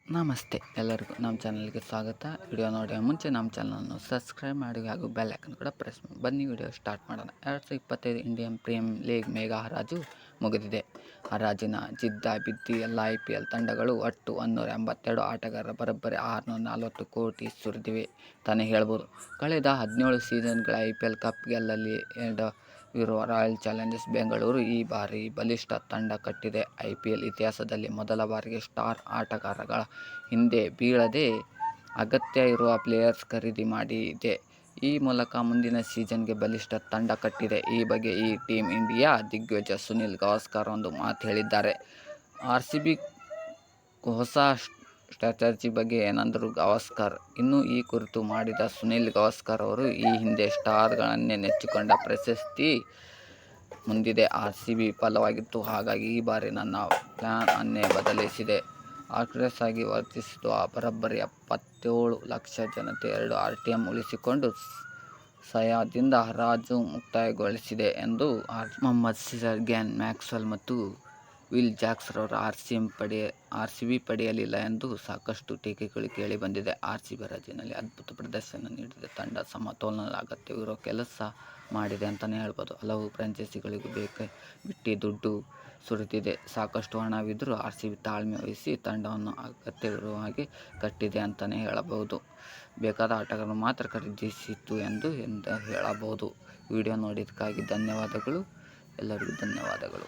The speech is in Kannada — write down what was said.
ನಮಸ್ತೆ ಎಲ್ಲರಿಗೂ ನಮ್ಮ ಚಾನಲ್ಗೆ ಸ್ವಾಗತ. ವಿಡಿಯೋ ನೋಡುವ ಮುಂಚೆ ನಮ್ಮ ಚಾನಲನ್ನು ಸಬ್ಸ್ಕ್ರೈಬ್ ಮಾಡಿ ಹಾಗೂ ಬೆಲ್ ಐಕನ್ ಕೂಡ ಪ್ರೆಸ್ ಮಾಡಿ. ಬನ್ನಿ ವಿಡಿಯೋ ಸ್ಟಾರ್ಟ್ ಮಾಡೋಣ. 2025 ಇಂಡಿಯನ್ ಪ್ರೀಮಿಯರ್ ಲೀಗ್ ಮೇಘಾ ಹರಾಜು ಮುಗಿದಿದೆ. ಹರಾಜಿನ ಜಿದ್ದಾಬಿದ್ದಿ ಎಲ್ಲ IPL ತಂಡಗಳು ಒಟ್ಟು 182 ಆಟಗಾರರ ಬರೋಬ್ಬರಿ 640 ಕೋಟಿ ಸುರಿದಿವೆ ತಾನೇ ಹೇಳ್ಬೋದು. ಕಳೆದ 17 ಸೀಸನ್ಗಳ IPL ಕಪ್ ಗೆಲ್ಲಲಿ ಇರುವ ರಾಯಲ್ ಚಾಲೆಂಜರ್ಸ್ ಬೆಂಗಳೂರು ಈ ಬಾರಿ ಬಲಿಷ್ಠ ತಂಡ ಕಟ್ಟಿದೆ. IPL ಇತಿಹಾಸದಲ್ಲಿ ಮೊದಲ ಬಾರಿಗೆ ಸ್ಟಾರ್ ಆಟಗಾರಗಳ ಹಿಂದೆ ಬೀಳದೆ ಅಗತ್ಯ ಇರುವ ಪ್ಲೇಯರ್ಸ್ ಖರೀದಿ ಮಾಡಿದೆ. ಈ ಮೂಲಕ ಮುಂದಿನ ಸೀಸನ್ಗೆ ಬಲಿಷ್ಠ ತಂಡ ಕಟ್ಟಿದೆ. ಈ ಬಗ್ಗೆ ಈ ಟೀಮ್ ಇಂಡಿಯಾ ದಿಗ್ಗಜ ಸುನಿಲ್ ಗವಾಸ್ಕರ್ ಒಂದು ಮಾತು ಹೇಳಿದ್ದಾರೆ. RCB ಹೊಸ ಸ್ಟ್ರಾಟಜಿ ಬಗ್ಗೆ ಏನಂದರು ಗವಾಸ್ಕರ್. ಇನ್ನು ಈ ಕುರಿತು ಮಾಡಿದ ಸುನಿಲ್ ಗವಾಸ್ಕರ್ ಅವರು, ಈ ಹಿಂದೆ ಸ್ಟಾರ್ಗಳನ್ನೇ ನೆಚ್ಚಿಕೊಂಡ ಪ್ರಶಸ್ತಿ ಮುಂದಿದೆ. RCB ವಿಫಲವಾಗಿತ್ತು. ಹಾಗಾಗಿ ಈ ಬಾರಿ ನನ್ನ ಪ್ಲಾನ್ ಅನ್ನೇ ಬದಲಿಸಿದೆ. ಆರ್ಟ್ರೆಸ್ ಆಗಿ ವರ್ತಿಸಿದ್ದು ಬರೋಬ್ಬರಿ 77 ಲಕ್ಷ ಜನತೆ 2 RTM ಉಳಿಸಿಕೊಂಡು ಸಯಾದಿಂದ ಹರಾಜು ಮುಕ್ತಾಯಗೊಳಿಸಿದೆ ಎಂದು ಮೊಹಮ್ಮದ್ ಸಿರಾಜ್, ಗ್ಲೆನ್ ಮ್ಯಾಕ್ಸ್ವೆಲ್ ಮತ್ತು ವಿಲ್ ಜಾಕ್ಸ್ ರವರು RCB ಪಡೆಯಲಿಲ್ಲ ಎಂದು ಸಾಕಷ್ಟು ಟೀಕೆಗಳು ಕೇಳಿಬಂದಿದೆ. RCB ಹರಾಜಿನಲ್ಲಿ ಅದ್ಭುತ ಪ್ರದರ್ಶನ ನೀಡಿದೆ. ತಂಡ ಸಮತೋಲನದ ಅಗತ್ಯವಿರೋ ಕೆಲಸ ಮಾಡಿದೆ ಅಂತಲೇ ಹೇಳ್ಬೋದು. ಹಲವು ಫ್ರಾಂಚೈಸಿಗಳಿಗೂ ಬಿಟ್ಟು ದುಡ್ಡು ಸುರಿದಿದೆ. ಸಾಕಷ್ಟು ಹಣವಿದ್ದರೂ RCB ತಾಳ್ಮೆ ವಹಿಸಿ ತಂಡವನ್ನು ಅಗತ್ಯವಿರುವ ಹಾಗೆ ಕಟ್ಟಿದೆ ಅಂತಲೇ ಹೇಳಬಹುದು. ಬೇಕಾದ ಆಟಗಾರರನ್ನು ಮಾತ್ರ ಖರೀದಿಸಿತು ಎಂದು ಹೇಳಬಹುದು. ವಿಡಿಯೋ ನೋಡಿದ್ದಕ್ಕಾಗಿ ಧನ್ಯವಾದಗಳು. ಎಲ್ಲರಿಗೂ ಧನ್ಯವಾದಗಳು.